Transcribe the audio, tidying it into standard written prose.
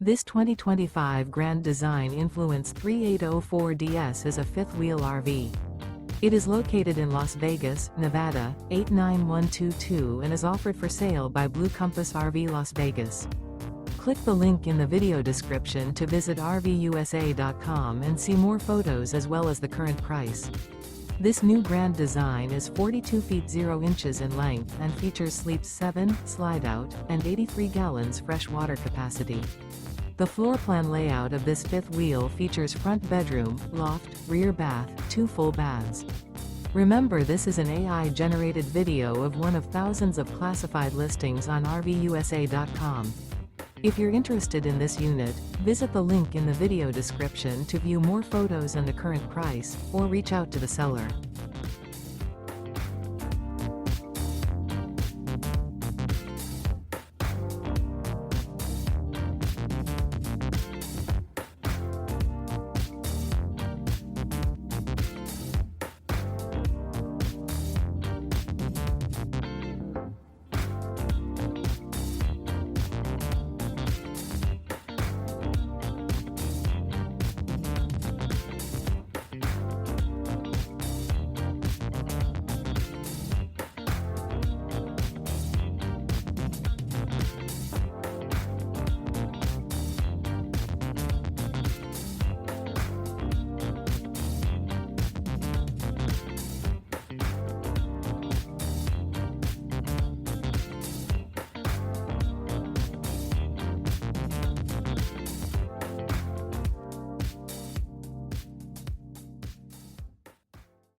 This 2025 Grand Design Influence 3804DS is a fifth-wheel RV. It is located in Las Vegas, Nevada, 89122 and is offered for sale by Blue Compass RV Las Vegas. Click the link in the video description to visit RVUSA.com and see more photos as well as the current price. This new Grand Design is 42 feet 0 inches in length and features sleeps 7, slide-out, and 83 gallons fresh water capacity. The floor plan layout of this fifth wheel features front bedroom, loft, rear bath, 2 full baths. Remember, this is an AI-generated video of one of thousands of classified listings on RVUSA.com. If you're interested in this unit, visit the link in the video description to view more photos and the current price, or reach out to the seller.